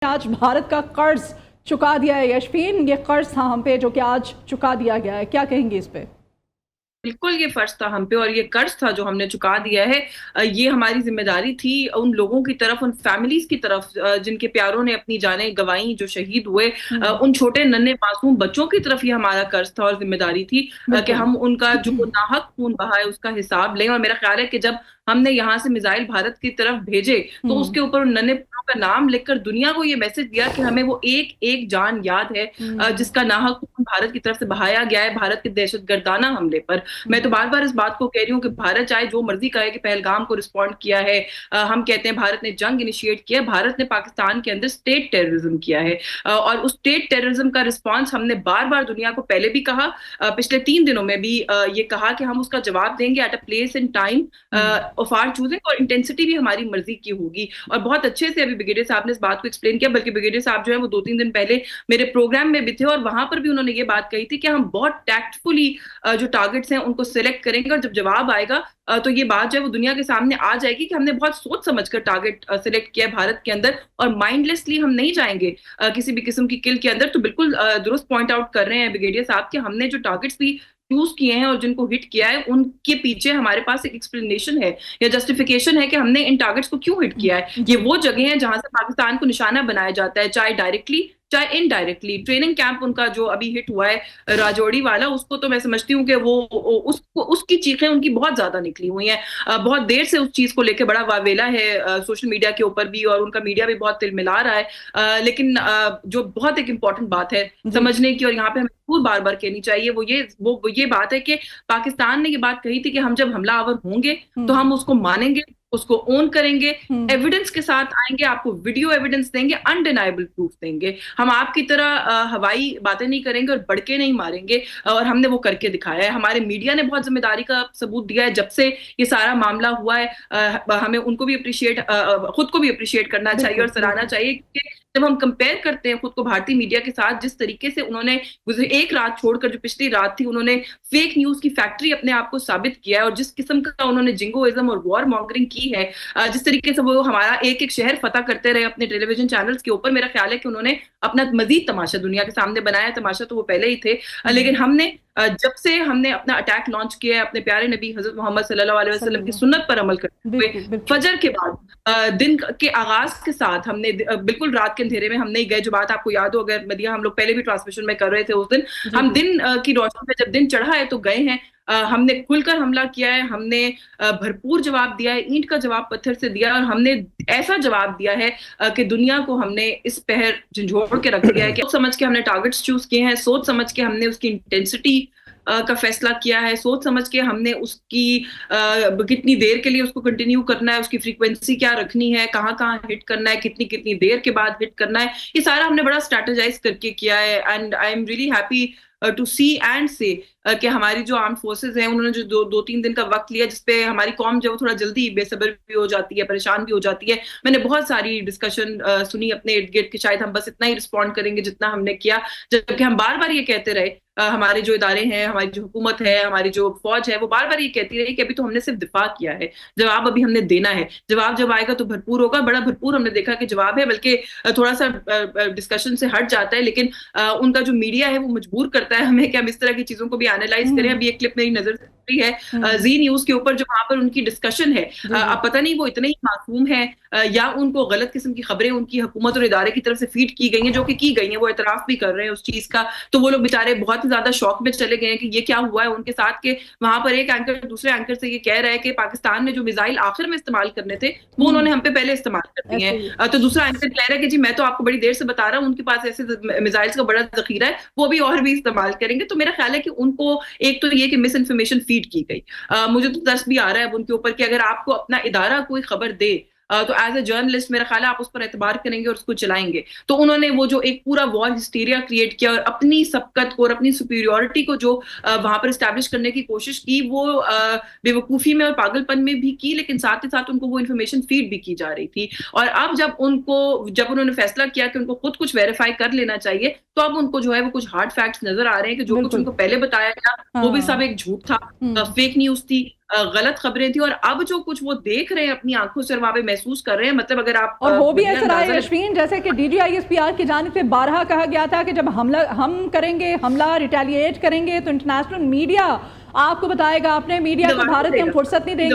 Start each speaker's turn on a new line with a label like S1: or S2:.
S1: आज भारत का कर्ज चुका दिया है यशफीन, ये कर्ज था हम पे जो कि आज चुका दिया गया है, क्या कहेंगे इस पे?
S2: बिल्कुल ये फर्ज था हम पे और ये कर्ज था जो हमने चुका दिया है। ये हमारी जिम्मेदारी थी उन लोगों की तरफ, उन फैमिलीज की तरफ जिनके प्यारों ने अपनी जानें गंवाई, जो शहीद हुए।
S1: हम्म।
S2: उन छोटे नन्हे मासूम बच्चों की तरफ ये हमारा कर्ज था और जिम्मेदारी थी कि
S1: बिल्कुल।
S2: हम उनका जो नाहक खून बहा है उसका हिसाब लें। और मेरा ख्याल है कि जब हमने यहाँ से मिसाइल भारत की तरफ भेजे तो
S1: हम्म।
S2: उसके ऊपर उन नन्हे बच्चों का नाम लिखकर दुनिया को ये मैसेज दिया कि हमें वो एक एक जान याद है
S1: हम्म।
S2: जिसका नाहक खून भारत की तरफ से बहाया गया है भारत के दहशतगर्दाना हमले पर। मैं तो बार बार इस बात को कह रही हूँ कि भारत चाहे जो मर्जी कहे कि पहलगाम को रिस्पॉन्ड किया है, हम कहते हैं भारत ने जंग इनिशिएट किया, भारत ने पाकिस्तान के अंदर स्टेट टेररिज्म किया है। और उस स्टेट टेररिज्म का रिस्पॉन्स हमने बार बार दुनिया को पहले भी कहा, पिछले 3 दिनों में भी ये कहा कि हम उसका जवाब देंगे at a place and time
S1: hmm.
S2: Of our choosing, और इंटेंसिटी भी हमारी मर्जी की होगी। और बहुत अच्छे से अभी ब्रिगेडियर साहब ने इस बात को एक्सप्लेन किया, बल्कि ब्रिगेडियर साहब जो है वो 2-3 दिन पहले मेरे प्रोग्राम में भी थे और वहां पर भी उन्होंने ये बात कही थी कि हम बहुत टैक्टफुली जो टारगेट्स हैं उनको सिलेक्ट करेंगे और जब जवाब आएगा तो ये बात जो है वो दुनिया के सामने आ जाएगी कि हमने बहुत सोच समझकर टारगेट सिलेक्ट किया है भारत के अंदर और माइंडलेसली हम नहीं जाएंगे किसी भी किस्म की किल के अंदर। तो बिल्कुल दुरुस्त पॉइंट आउट कर रहे हैं ब्रिगेडियर साहब कि हमने जो टारगेट्स भी चूज किए हैं और जिनको हिट किया है उनके पीछे हमारे पास एक एक्सप्लेनेशन है या जस्टिफिकेशन है कि हमने इन टारगेट्स को क्यों हिट किया है। ये
S1: जी।
S2: वो जगह है जहां से पाकिस्तान को निशाना बनाया जाता है, चाहे डायरेक्टली चाहे इनडायरेक्टली। ट्रेनिंग कैंप उनका जो अभी हिट हुआ है राजौड़ी वाला, उसको तो मैं समझती हूँ कि वो उसको उसकी चीखें उनकी बहुत ज्यादा निकली हुई हैं। बहुत देर से उस चीज को लेकर बड़ा वावेला है सोशल मीडिया के ऊपर भी और उनका मीडिया भी बहुत तिलमिला रहा है। लेकिन जो बहुत एक इंपॉर्टेंट बात है
S1: जी।
S2: समझने की और यहाँ पे हमें जरूर बार बार कहनी चाहिए, वो ये बात है कि पाकिस्तान ने ये बात कही थी कि हम जब हमलावर होंगे तो
S1: हम्म।
S2: हम उसको मानेंगे, उसको ओन करेंगे,
S1: हम्म।
S2: एविडेंस के साथ आएंगे, आपको वीडियो एविडेंस देंगे, अनडिनाइबल प्रूफ देंगे। हम आपकी तरह हवाई बातें नहीं करेंगे और बड़के नहीं मारेंगे। और हमने वो करके दिखाया है। हमारे मीडिया ने बहुत जिम्मेदारी का सबूत दिया है जब से ये सारा मामला हुआ है। हमें उनको भी अप्रिशिएट, खुद को भी अप्रिशिएट करना चाहिए और
S1: बिल्कुल
S2: सराहना
S1: बिल्कुल।
S2: चाहिए, क्योंकि जब हम कंपेयर करते हैं खुद को भारतीय मीडिया के साथ, जिस तरीके से उन्होंने एक रात छोड़कर जो पिछली रात थी उन्होंने फेक न्यूज की फैक्ट्री अपने आप को साबित किया है और जिस किस्म का उन्होंने जिंगोइज्म और वॉर मॉन्गरिंग की है, जिस तरीके से वो हमारा एक एक शहर फतह करते रहे अपने टेलीविजन चैनल्स के ऊपर, मेरा ख्याल है कि उन्होंने अपना मजीद तमाशा दुनिया के सामने बनाया। तमाशा तो वो पहले ही थे, लेकिन
S1: हम्म।
S2: हमने जब से हमने अपना अटैक लॉन्च किया है अपने प्यारे नबी हजरत मोहम्मद सल्लल्लाहु अलैहि वसल्लम की
S1: सल्लल्लाहु।
S2: सुन्नत पर अमल करते हुए,
S1: बिल्कुल बिल्कुल।
S2: फजर के बाद दिन के आगाज के साथ हमने बिल्कुल रात के अंधेरे में हम नहीं गए। जो बात आपको याद हो, अगर मदिया हम लोग पहले भी ट्रांसमिशन में कर रहे थे उस दिन,
S1: जी
S2: हम
S1: जी।
S2: दिन की रोशनी में जब दिन चढ़ा है तो गए हैं। हमने खुलकर हमला किया है, हमने भरपूर जवाब दिया है, ईंट का जवाब पत्थर से दिया और हमने ऐसा जवाब दिया है कि दुनिया को हमने इस पहर झंझोड़ के रख दिया है कि सोच समझ के हमने टारगेट्स चूज किए हैं, सोच समझ के हमने उसकी इंटेंसिटी का फैसला किया है, सोच समझ के हमने उसकी कितनी देर के लिए उसको कंटिन्यू करना है, उसकी फ्रीक्वेंसी क्या रखनी है, कहाँ कहाँ हिट करना है, कितनी कितनी देर के बाद हिट करना है। ये सारा हमने बड़ा स्ट्रेटेजाइज करके किया है and I am really happy to see and say कि हमारी जो आर्म फोर्सेज हैं उन्होंने जो 2-3 दिन का वक्त लिया, जिसपे हमारी कौम जो थोड़ा जल्दी बेसब्र भी हो जाती है, परेशान भी हो जाती है। मैंने बहुत सारी डिस्कशन सुनी अपने इर्द गिर्द कि शायद हम बस इतना ही रिस्पॉन्ड करेंगे जितना हमने किया, जबकि हम बार बार ये कहते रहे, हमारे जो इदारे हैं, हमारी जो हुकूमत है, हमारी जो फौज है, वो बार बार ये कहती रही कि अभी तो हमने सिर्फ दिफा किया है, जवाब अभी हमने देना है, जवाब जब आएगा तो भरपूर होगा। बड़ा भरपूर हमने देखा कि जवाब है, बल्कि थोड़ा सा डिस्कशन से हट जाता है, लेकिन उनका जो मीडिया है वो मजबूर करता है हमें कि हम इस तरह की चीजों को भी एनालाइज करें।
S1: हम्म।
S2: अभी एक क्लिप मेरी नजर से गुजरी है
S1: हम्म।
S2: जी न्यूज के ऊपर, जो वहां पर उनकी डिस्कशन है।
S1: जी जी।
S2: अब पता नहीं वो इतने ही मासूम है या उनको गलत किस्म की खबरें उनकी हुकूमत और इदारे की तरफ से फीड की गई हैं, जो कि की गई हैं, वो एतराफ भी कर रहे हैं उस चीज का। तो वो लोग बेचारे बहुत ही ज्यादा शौक में चले गए हैं कि ये क्या हुआ है उनके साथ, के वहां पर एक एंकर दूसरे एंकर से ये कह रहा है कि पाकिस्तान ने जो मिसाइल आखिर में इस्तेमाल करने थे वो
S1: हम्म।
S2: उन्होंने हम पे पहले इस्तेमाल कर दिए
S1: ऐसे ही।
S2: हैं। तो दूसरा एंकर कह रहा है कि जी मैं तो आपको बड़ी देर से बता रहा हूँ, उनके पास ऐसे मिसाइल्स का बड़ा जखीरा है, वो भी और भी इस्तेमाल करेंगे। तो मेरा ख्याल है कि उनको एक तो ये कि मिस इन्फॉर्मेशन फीड की गई। मुझे तो तरस भी आ रहा है उनके ऊपर कि अगर आपको अपना इदारा कोई खबर दे तो एज ए जर्नलिस्ट मेरा ख्याल है आप उस पर एतबार करेंगे और उसको चलाएंगे। तो उन्होंने वो जो एक पूरा वॉर हिस्टीरिया क्रिएट किया और अपनी सबकत को और अपनी सुपीरियोरिटी को जो वहां पर स्टैब्लिश करने की कोशिश की, वो बेवकूफी में और पागलपन में भी की, लेकिन साथ ही साथ उनको वो इन्फॉर्मेशन फीड भी की जा रही थी। और अब जब उन्होंने फैसला किया कि उनको खुद कुछ वेरीफाई कर लेना चाहिए, तो अब उनको जो है वो कुछ हार्ड फैक्ट्स नजर आ रहे हैं कि जो कुछ
S1: बिल्कुल।
S2: उनको पहले बताया गया वो भी सब
S1: हाँ।
S2: एक झूठ था,
S1: हम्म।
S2: फेक न्यूज थी। गलत खबरें थी, और अब जो कुछ वो देख रहे हैं अपनी आंखों से और वहां पे महसूस कर रहे हैं, मतलब अगर आप
S1: और हो भी
S2: दुनिया
S1: ऐसा रहा है
S2: अंदाजा
S1: यशवीन, जैसे कि DGISPR की जानिब से 12 कहा गया था कि जब हम करेंगे हमला, रिटेलिएट करेंगे तो इंटरनेशनल मीडिया आपको बताएगा, अपने मीडिया को
S2: दबा
S1: भारत की हम
S2: देगा।
S1: फुर्सत नहीं देंगे।